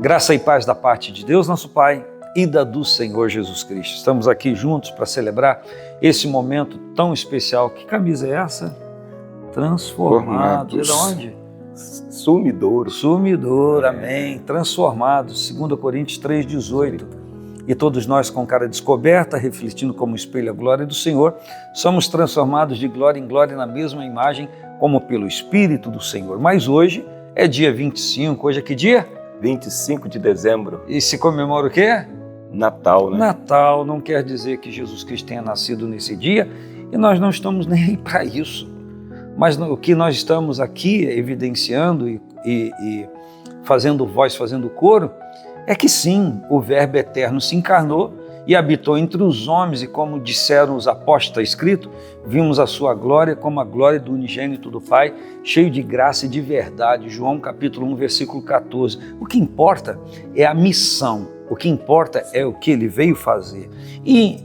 Graça e paz da parte de Deus, nosso Pai, e da do Senhor Jesus Cristo. Estamos aqui juntos para celebrar esse momento tão especial. Que camisa é essa? Transformados. E de onde? Sumidouro. Sumidouro, amém. Transformados, 2 Coríntios 3,18. E todos nós com cara descoberta, refletindo como espelho a glória do Senhor, somos transformados de glória em glória na mesma imagem, como pelo Espírito do Senhor. Mas hoje é dia 25, hoje é que dia? 25 de dezembro. E se comemora o quê? Natal, né? Natal não quer dizer que Jesus Cristo tenha nascido nesse dia, e nós não estamos nem aí para isso. Mas o que nós estamos aqui evidenciando e fazendo voz, fazendo coro, é que sim, o Verbo eterno se encarnou e habitou entre os homens, e como disseram os apóstolos, está escrito, vimos a sua glória como a glória do unigênito do Pai, cheio de graça e de verdade. João capítulo 1, versículo 14. O que importa é a missão, o que importa é o que ele veio fazer. E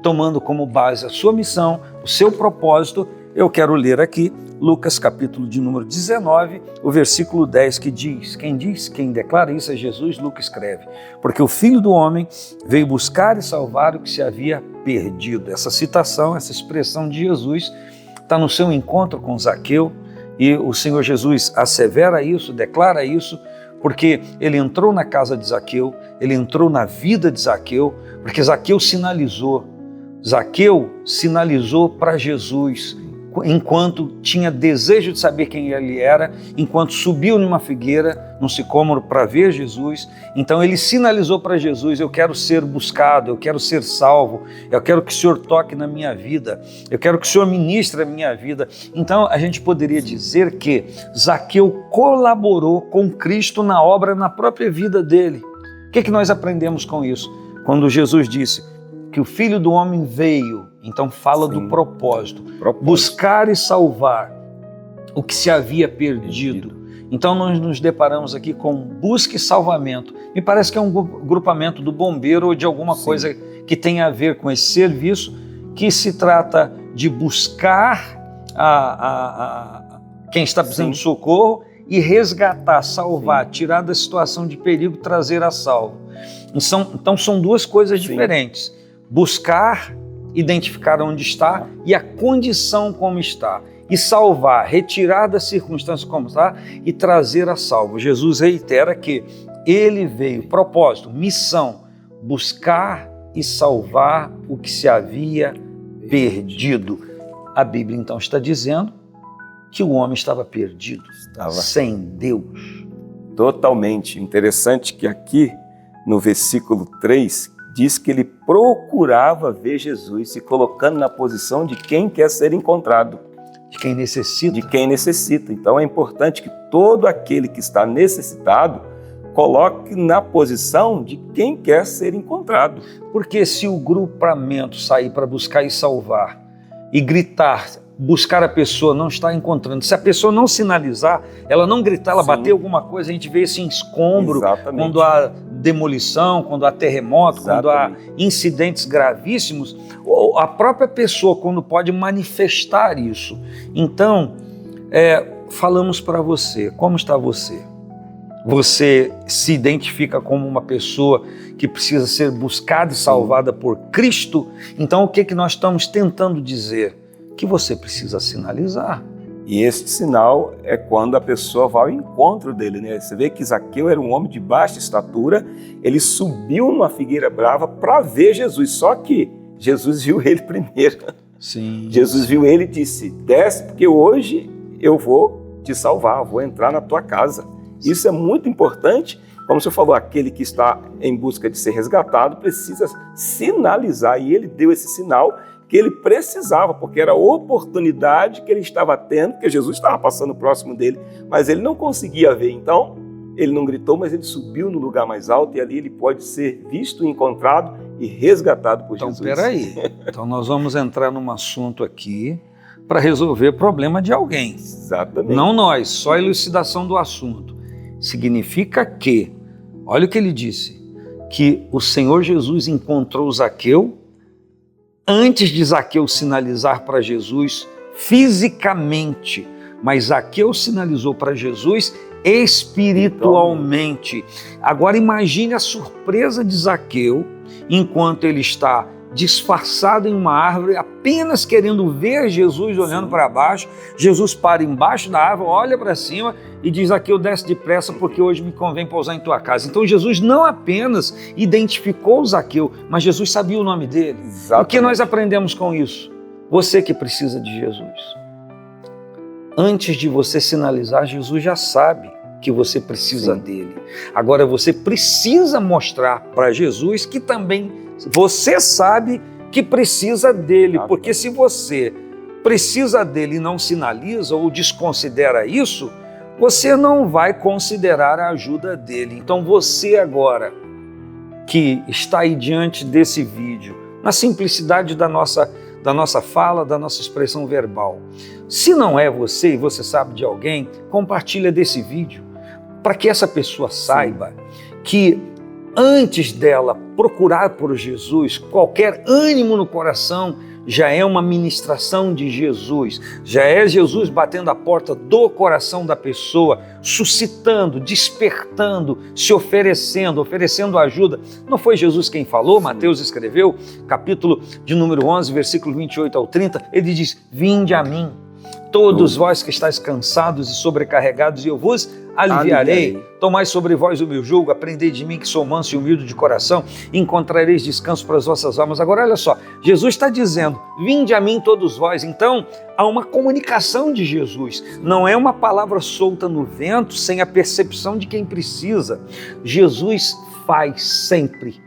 tomando como base a sua missão, o seu propósito, eu quero ler aqui Lucas capítulo de número 19, o versículo 10, que diz, quem declara isso é Jesus. Lucas escreve, porque o Filho do Homem veio buscar e salvar o que se havia perdido. Essa citação, essa expressão de Jesus está no seu encontro com Zaqueu, e o Senhor Jesus assevera isso, declara isso, porque ele entrou na casa de Zaqueu, ele entrou na vida de Zaqueu, porque Zaqueu sinalizou para Jesus, enquanto tinha desejo de saber quem ele era, enquanto subiu numa figueira, num sicômoro para ver Jesus. Então ele sinalizou para Jesus: eu quero ser buscado, eu quero ser salvo, eu quero que o Senhor toque na minha vida, eu quero que o Senhor ministre a minha vida. Então a gente poderia dizer que Zaqueu colaborou com Cristo na obra, na própria vida dele. O que nós aprendemos com isso? Quando Jesus disse que o Filho do Homem veio, então fala do propósito, buscar e salvar o que se havia perdido. Então nós nos deparamos aqui com busca e salvamento. Me parece que é um grupamento do bombeiro ou de alguma coisa que tem a ver com esse serviço, que se trata de buscar quem está precisando de socorro e resgatar, salvar, tirar da situação de perigo, trazer a salvo. Então são duas coisas diferentes. Buscar, identificar onde está e a condição como está, e salvar, retirar da circunstância como está e trazer a salvo. Jesus reitera que ele veio, propósito, missão, buscar e salvar o que se havia perdido. A Bíblia então está dizendo que o homem estava perdido, sem Deus. Totalmente. Interessante que aqui no versículo 3 diz que ele procurava ver Jesus, se colocando na posição de quem quer ser encontrado. De quem necessita. De quem necessita. Então é importante que todo aquele que está necessitado coloque na posição de quem quer ser encontrado. Porque se o grupamento sair para buscar e salvar e gritar, buscar a pessoa, não está encontrando, se a pessoa não sinalizar, ela não gritar, ela bater alguma coisa, a gente vê esse escombro. Exatamente. Quando há demolição, quando há terremoto, quando há incidentes gravíssimos, ou a própria pessoa quando pode manifestar isso. Então, falamos para você, como está você? Você se identifica como uma pessoa que precisa ser buscada e salvada por Cristo? Então o que nós estamos tentando dizer? Que você precisa sinalizar. E este sinal é quando a pessoa vai ao encontro dele, né? Você vê que Zaqueu era um homem de baixa estatura, ele subiu numa figueira brava para ver Jesus, só que Jesus viu ele primeiro. Sim. Jesus viu ele e disse: desce, porque hoje eu vou te salvar, vou entrar na tua casa. Isso é muito importante. Como você falou, aquele que está em busca de ser resgatado precisa sinalizar, e ele deu esse sinal que ele precisava, porque era a oportunidade que ele estava tendo, porque Jesus estava passando próximo dele, mas ele não conseguia ver. Então, ele não gritou, mas ele subiu no lugar mais alto, e ali ele pode ser visto, encontrado e resgatado por Jesus. Então, peraí. Então, nós vamos entrar num assunto aqui para resolver o problema de alguém. Exatamente. Não nós, só a elucidação do assunto. Significa que, olha o que ele disse, que o Senhor Jesus encontrou Zaqueu antes de Zaqueu sinalizar para Jesus fisicamente, mas Zaqueu sinalizou para Jesus espiritualmente. Agora imagine a surpresa de Zaqueu, enquanto ele está disfarçado em uma árvore, apenas querendo ver Jesus olhando para baixo. Jesus para embaixo da árvore, olha para cima e diz: Zaqueu, desce depressa, porque hoje me convém pousar em tua casa. Então Jesus não apenas identificou Zaqueu, mas Jesus sabia o nome dele. Exatamente. O que nós aprendemos com isso? Você que precisa de Jesus, antes de você sinalizar, Jesus já sabe que você precisa dele. Agora você precisa mostrar para Jesus que também você sabe que precisa dele, porque se você precisa dele e não sinaliza ou desconsidera isso, você não vai considerar a ajuda dele. Então você agora que está aí diante desse vídeo, na simplicidade da nossa fala, da nossa expressão verbal, se não é você e você sabe de alguém, compartilha desse vídeo para que essa pessoa saiba que antes dela procurar por Jesus, qualquer ânimo no coração já é uma ministração de Jesus, já é Jesus batendo a porta do coração da pessoa, suscitando, despertando, se oferecendo ajuda. Não foi Jesus quem falou? Mateus escreveu, capítulo de número 11, versículo 28 ao 30, ele diz: vinde a mim, todos vós que estáis cansados e sobrecarregados, e eu vos aliviarei. Tomai sobre vós o meu jugo, aprendei de mim que sou manso e humilde de coração, e encontrareis descanso para as vossas almas. Agora olha só, Jesus está dizendo: vinde a mim todos vós. Então há uma comunicação de Jesus, não é uma palavra solta no vento sem a percepção de quem precisa. Jesus faz sempre,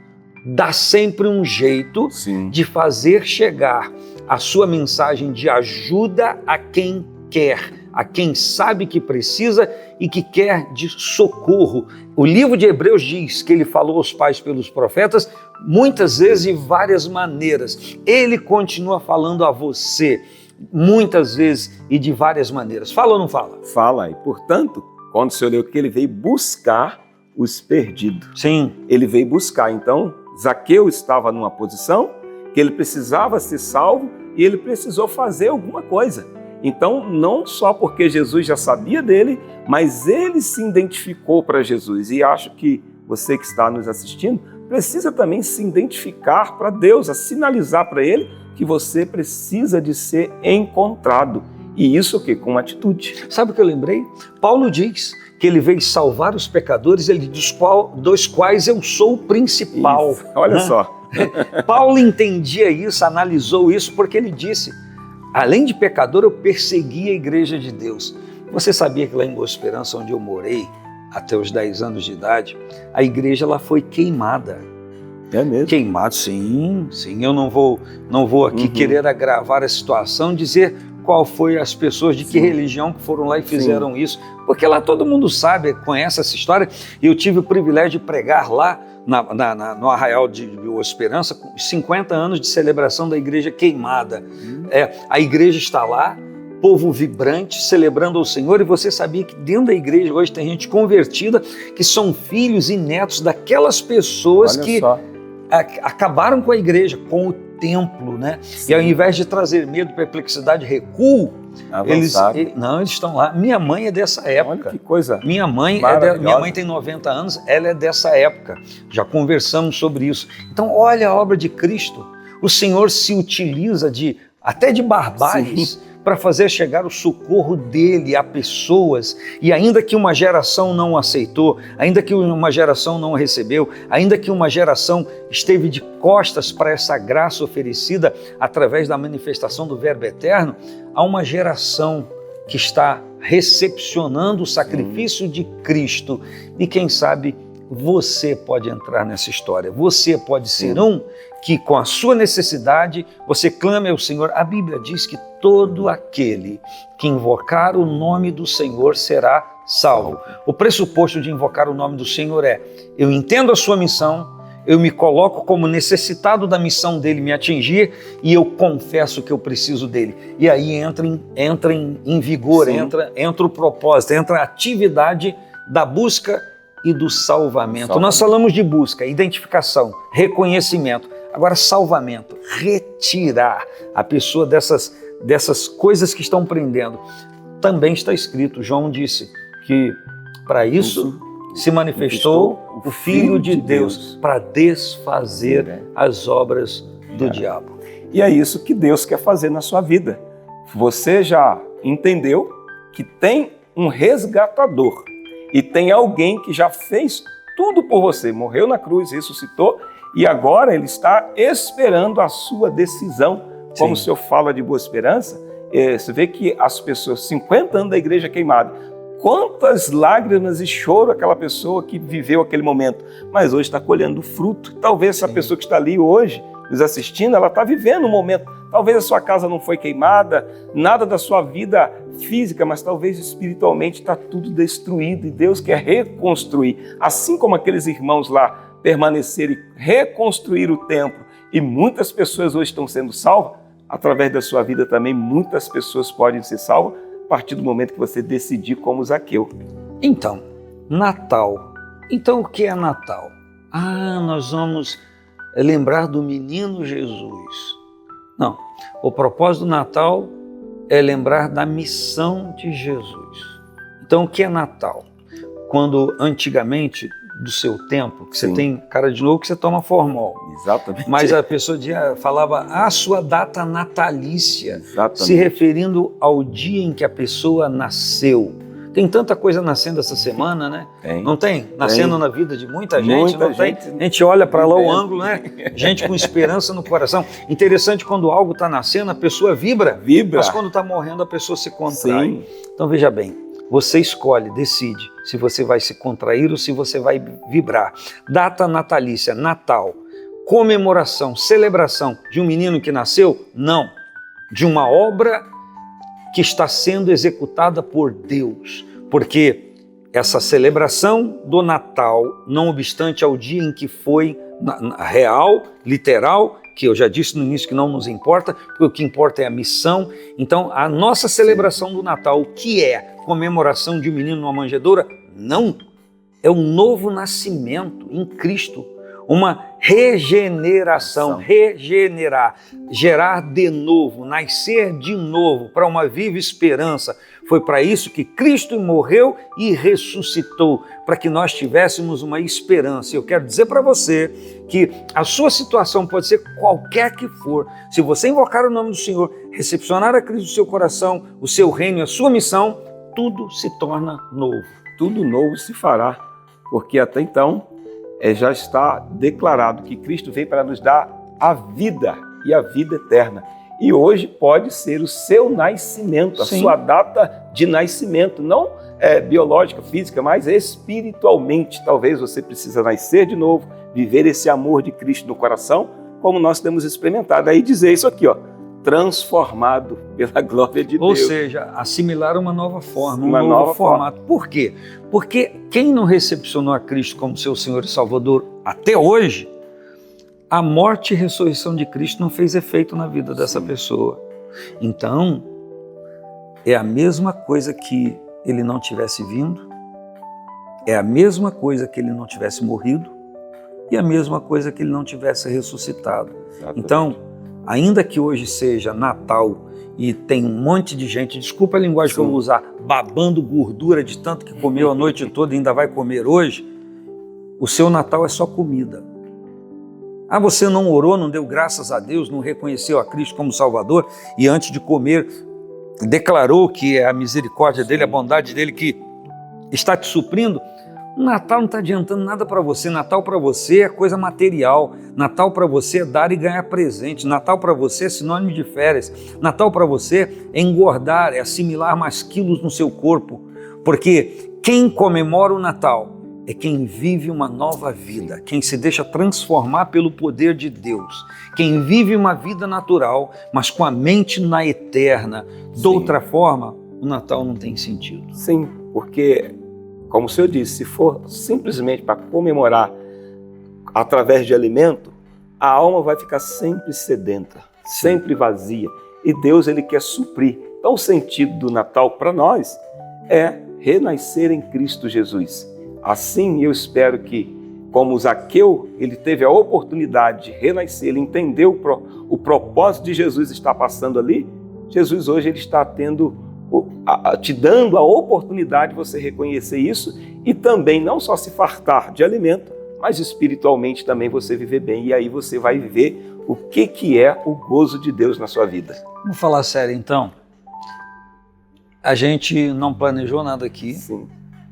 dá sempre um jeito de fazer chegar a sua mensagem de ajuda a quem quer, a quem sabe que precisa e que quer de socorro. O livro de Hebreus diz que ele falou aos pais pelos profetas, muitas vezes e várias maneiras. Ele continua falando a você, muitas vezes e de várias maneiras. Fala ou não fala? Fala, e portanto, quando o Senhor leu que ele veio buscar os perdidos. Sim. Ele veio buscar, então, Zaqueu estava numa posição que ele precisava ser salvo e ele precisou fazer alguma coisa. Então, não só porque Jesus já sabia dele, mas ele se identificou para Jesus. E acho que você que está nos assistindo precisa também se identificar para Deus, a sinalizar para ele que você precisa de ser encontrado. E isso o quê? Com atitude. Sabe o que eu lembrei? Paulo diz que ele veio salvar os pecadores, ele diz, dos quais eu sou o principal. Isso. Olha só. Paulo entendia isso, analisou isso, porque ele disse: além de pecador, eu persegui a igreja de Deus. Você sabia que lá em Boa Esperança, onde eu morei, até os 10 anos de idade, a igreja ela foi queimada. É mesmo? Queimado, sim. Eu não vou aqui querer agravar a situação, dizer qual foi as pessoas de que religião que foram lá e fizeram isso, porque lá todo mundo sabe, conhece essa história. Eu tive o privilégio de pregar lá no Arraial de Boa Esperança, com 50 anos de celebração da igreja queimada. A igreja está lá, povo vibrante, celebrando ao Senhor, e você sabia que dentro da igreja hoje tem gente convertida, que são filhos e netos daquelas pessoas que acabaram com a igreja, com o templo, né? E ao invés de trazer medo, perplexidade, recuo, eles estão lá. Minha mãe é dessa época. Olha que coisa. Minha mãe tem 90 anos, ela é dessa época. Já conversamos sobre isso. Então, olha a obra de Cristo. O Senhor se utiliza até de barbáries para fazer chegar o socorro dele a pessoas, e ainda que uma geração não o aceitou, ainda que uma geração não o recebeu, ainda que uma geração esteve de costas para essa graça oferecida através da manifestação do Verbo Eterno, há uma geração que está recepcionando o sacrifício de Cristo, e quem sabe você pode entrar nessa história, você pode ser um que com a sua necessidade, você clame ao Senhor. A Bíblia diz que todo aquele que invocar o nome do Senhor será salvo. O pressuposto de invocar o nome do Senhor é: eu entendo a sua missão, eu me coloco como necessitado da missão dele me atingir e eu confesso que eu preciso dele. E aí entra em vigor, entra o propósito, entra a atividade da busca e do salvamento. Nós falamos de busca, identificação, reconhecimento. Agora, salvamento, retirar a pessoa dessas coisas que estão prendendo. Também está escrito, João disse que Para isso se manifestou o Filho de Deus, para desfazer as obras do diabo. E é isso que Deus quer fazer na sua vida. Você já entendeu que tem um resgatador e tem alguém que já fez tudo por você, morreu na cruz, ressuscitou, e agora ele está esperando a sua decisão. Como o senhor fala de boa esperança, você vê que as pessoas, 50 anos da igreja queimada, quantas lágrimas e choro aquela pessoa que viveu aquele momento, mas hoje está colhendo fruto. Talvez essa pessoa que está ali hoje, nos assistindo, ela está vivendo um momento. Talvez a sua casa não foi queimada, nada da sua vida física, mas talvez espiritualmente está tudo destruído e Deus quer reconstruir. Assim como aqueles irmãos lá permaneceram e reconstruir o templo, e muitas pessoas hoje estão sendo salvas, através da sua vida também muitas pessoas podem ser salvas a partir do momento que você decidir como Zaqueu. Então, Natal. Então o que é Natal? Nós vamos lembrar do menino Jesus. Não, o propósito do Natal é lembrar da missão de Jesus. Então o que é Natal? Quando antigamente, do seu tempo, que você tem cara de novo, que você toma formol. Exatamente. Mas a pessoa falava a sua data natalícia, Exatamente. Se referindo ao dia em que a pessoa nasceu. Tem tanta coisa nascendo essa semana, né? Tem. Não tem? Nascendo na vida de muita gente, Muita não gente. tem? A gente olha para lá o ângulo, né? Gente com esperança no coração. Interessante, quando algo está nascendo, a pessoa vibra. Mas quando está morrendo, a pessoa se contrai. Sim. Então veja bem, você escolhe, decide se você vai se contrair ou se você vai vibrar. Data natalícia, Natal, comemoração, celebração de um menino que nasceu? Não. De uma obra que está sendo executada por Deus. Porque essa celebração do Natal, não obstante ao dia em que foi real, literal, que eu já disse no início que não nos importa, porque o que importa é a missão. Então, a nossa celebração do Natal, o que é? Comemoração de um menino numa manjedoura? Não. É um novo nascimento em Cristo. Uma regeneração, regenerar, gerar de novo, nascer de novo para uma viva esperança. Foi para isso que Cristo morreu e ressuscitou, para que nós tivéssemos uma esperança. Eu quero dizer para você que a sua situação pode ser qualquer que for. Se você invocar o nome do Senhor, recepcionar a Cristo no seu coração, o seu reino e a sua missão, tudo se torna novo. Tudo novo se fará, porque até então já está declarado que Cristo veio para nos dar a vida e a vida eterna. E hoje pode ser o seu nascimento, a sua data de nascimento, não biológica, física, mas espiritualmente. Talvez você precisa nascer de novo, viver esse amor de Cristo no coração, como nós temos experimentado. Aí dizer isso aqui, transformado pela glória de Deus. Ou seja, assimilar uma nova forma, um novo formato. Por quê? Porque quem não recepcionou a Cristo como seu Senhor e Salvador até hoje, a morte e ressurreição de Cristo não fez efeito na vida dessa pessoa. Então, é a mesma coisa que ele não tivesse vindo, é a mesma coisa que ele não tivesse morrido e a mesma coisa que ele não tivesse ressuscitado. Exatamente. Então, ainda que hoje seja Natal e tem um monte de gente, desculpa a linguagem que eu vou usar, babando gordura de tanto que comeu a noite toda e ainda vai comer hoje, o seu Natal é só comida. Você não orou, não deu graças a Deus, não reconheceu a Cristo como Salvador e antes de comer declarou que é a misericórdia dele, a bondade dele que está te suprindo. O Natal não está adiantando nada para você. Natal para você é coisa material. Natal para você é dar e ganhar presente. Natal para você é sinônimo de férias. Natal para você é engordar, é assimilar mais quilos no seu corpo. Porque quem comemora o Natal é quem vive uma nova vida, quem se deixa transformar pelo poder de Deus, quem vive uma vida natural, mas com a mente na eterna. De outra forma, o Natal não tem sentido. Sim, porque, como o senhor disse, se for simplesmente para comemorar através de alimento, a alma vai ficar sempre sedenta, sempre vazia. E Deus, ele quer suprir. Então, o sentido do Natal para nós é renascer em Cristo Jesus. Assim, eu espero que, como Zaqueu, ele teve a oportunidade de renascer, ele entendeu o propósito de Jesus estar passando ali, Jesus hoje ele está tendo te dando a oportunidade de você reconhecer isso e também não só se fartar de alimento, mas espiritualmente também você viver bem. E aí você vai viver o que é o gozo de Deus na sua vida. Vamos falar sério então? A gente não planejou nada aqui. Sim.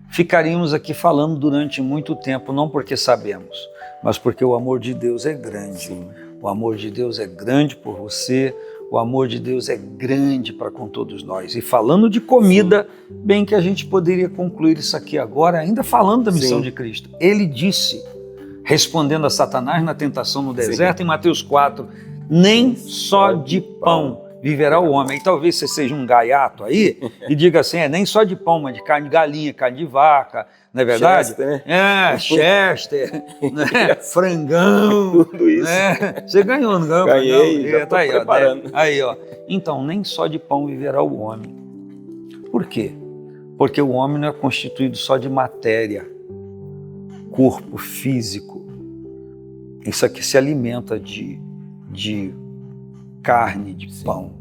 Ficaríamos aqui falando durante muito tempo, não porque sabemos, mas porque o amor de Deus é grande. Sim. O amor de Deus é grande por você, o amor de Deus é grande para com todos nós. E falando de comida, bem que a gente poderia concluir isso aqui agora, ainda falando da missão de Cristo. Ele disse, respondendo a Satanás na tentação no deserto, em Mateus 4, nem só de pão viverá o homem. E talvez você seja um gaiato aí e diga assim, nem só de pão, mas de carne de galinha, carne de vaca, não é verdade? Chester, né? Chester, né? Frangão. Tudo isso. Né? Você ganhou, não ganhou? Ganhei, já tô aí, preparando. Aí, ó. Então, nem só de pão viverá o homem. Por quê? Porque o homem não é constituído só de matéria, corpo físico. Isso aqui se alimenta de carne, de pão.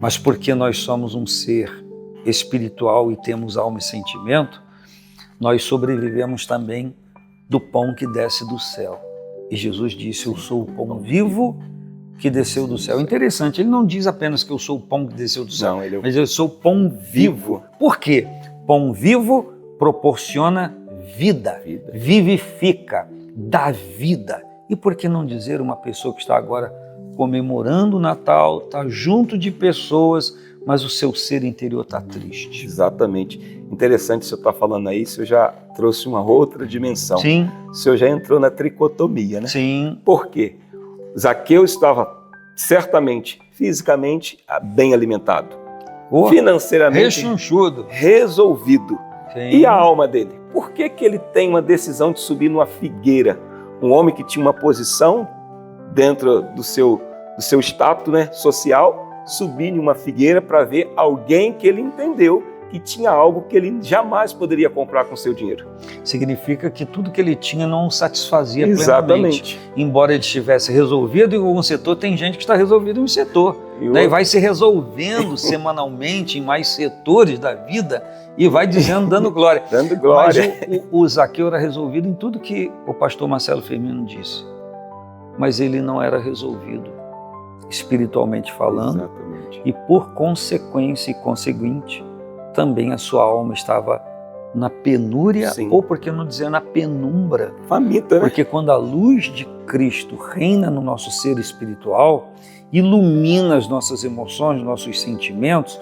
Mas porque nós somos um ser espiritual e temos alma e sentimento, nós sobrevivemos também do pão que desce do céu. E Jesus disse, eu sou o pão vivo que desceu do céu. Interessante, ele não diz apenas que eu sou o pão que desceu do céu, mas eu sou o pão vivo. Por quê? Pão vivo proporciona vida, vivifica, dá vida. E por que não dizer uma pessoa que está agora comemorando o Natal, está junto de pessoas, mas o seu ser interior está triste? Exatamente. Interessante o senhor estar falando aí, o senhor já trouxe uma outra dimensão. Sim. O senhor já entrou na tricotomia, né? Sim. Por quê? Zaqueu estava certamente, fisicamente, bem alimentado. Financeiramente, rechonchudo, resolvido. Sim. E a alma dele? Por que ele tem uma decisão de subir numa figueira? Um homem que tinha uma posição dentro do seu status, né, social, subir em uma figueira para ver alguém que ele entendeu que tinha algo que ele jamais poderia comprar com seu dinheiro. Significa que tudo que ele tinha não o satisfazia Exatamente. Plenamente. Embora ele estivesse resolvido em algum setor, tem gente que está resolvido em um setor. E vai se resolvendo semanalmente em mais setores da vida e vai dizendo, dando glória. Dando glória. Mas o Zaqueu era resolvido em tudo que o pastor Marcelo Firmino disse. Mas ele não era resolvido espiritualmente falando. Exatamente. E por consequência e conseguinte, também a sua alma estava na penúria, Sim. ou por que não dizer na penumbra. Faminta, né? Porque quando a luz de Cristo reina no nosso ser espiritual, ilumina as nossas emoções, nossos sentimentos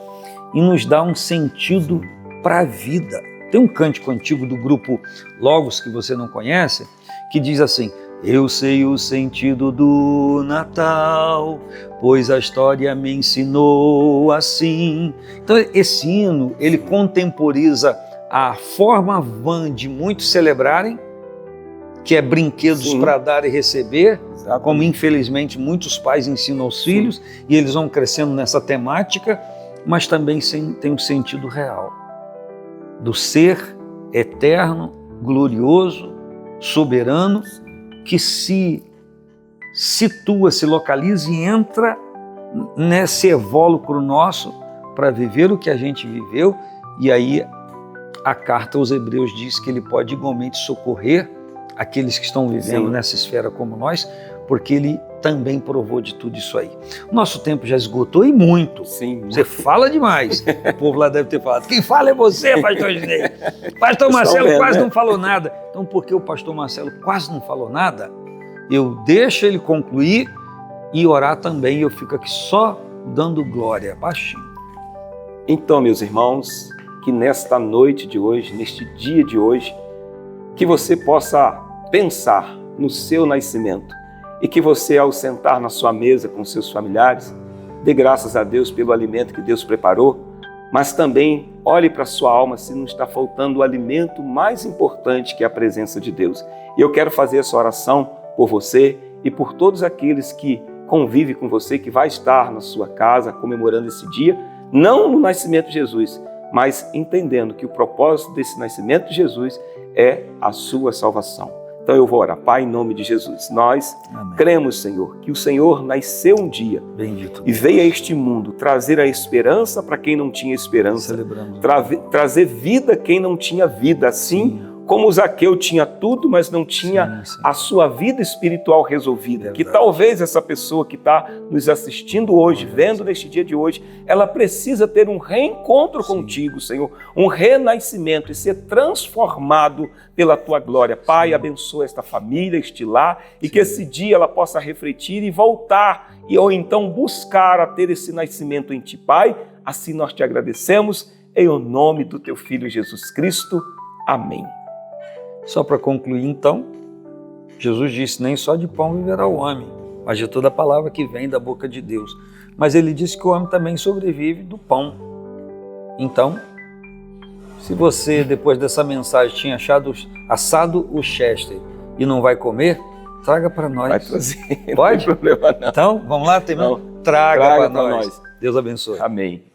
e nos dá um sentido para a vida. Tem um cântico antigo do grupo Logos, que você não conhece, que diz assim, eu sei o sentido do Natal, pois a história me ensinou assim. Então esse hino, ele contemporiza a forma vã de muitos celebrarem, que é brinquedos para dar e receber, Exatamente. Como infelizmente muitos pais ensinam aos filhos, e eles vão crescendo nessa temática, mas também tem um sentido real, do ser eterno, glorioso, soberano, que se situa, se localiza e entra nesse evólucro nosso para viver o que a gente viveu. E aí a carta aos Hebreus diz que ele pode igualmente socorrer aqueles que estão vivendo Sim. nessa esfera como nós, porque ele também provou de tudo isso aí. O nosso tempo já esgotou e muito. Sim. Você fala demais. O povo lá deve ter falado, quem fala é você, pastor Ginei. Pastor Marcelo vendo, quase né? não falou nada. Então, porque o pastor Marcelo quase não falou nada, eu deixo ele concluir e orar também. Eu fico aqui só dando glória, baixinho. Então, meus irmãos, que nesta noite de hoje, neste dia de hoje, que você possa pensar no seu nascimento e que você, ao sentar na sua mesa com seus familiares, dê graças a Deus pelo alimento que Deus preparou, mas também olhe para a sua alma se não está faltando o alimento mais importante, que é a presença de Deus. E eu quero fazer essa oração por você e por todos aqueles que convivem com você, que vai estar na sua casa comemorando esse dia, não no nascimento de Jesus, mas entendendo que o propósito desse nascimento de Jesus é a sua salvação. Então eu vou orar. Pai, em nome de Jesus, nós Amém. cremos, Senhor, que o Senhor nasceu um dia Bendito. e veio a este mundo trazer a esperança para quem não tinha esperança, Celebramos. trazer vida a quem não tinha vida, assim como o Zaqueu tinha tudo, mas não tinha Sim, sim. a sua vida espiritual resolvida. Verdade. Que talvez essa pessoa que está nos assistindo hoje, vendo neste dia de hoje, ela precisa ter um reencontro contigo, Senhor, um renascimento e ser transformado pela tua glória. Pai, abençoa esta família, este lar, e que esse dia ela possa refletir e voltar, ou então buscar a ter esse nascimento em ti, Pai. Assim nós te agradecemos, em o nome do teu Filho Jesus Cristo. Amém. Só para concluir, então, Jesus disse, nem só de pão viverá o homem, mas de toda palavra que vem da boca de Deus. Mas ele disse que o homem também sobrevive do pão. Então, se você, depois dessa mensagem, tinha assado o Chester e não vai comer, traga para nós. Vai trazer, Pode? não tem problema não. Então, vamos lá, terminando? Não. Traga Traga para pra nós. nós. Deus abençoe. Amém.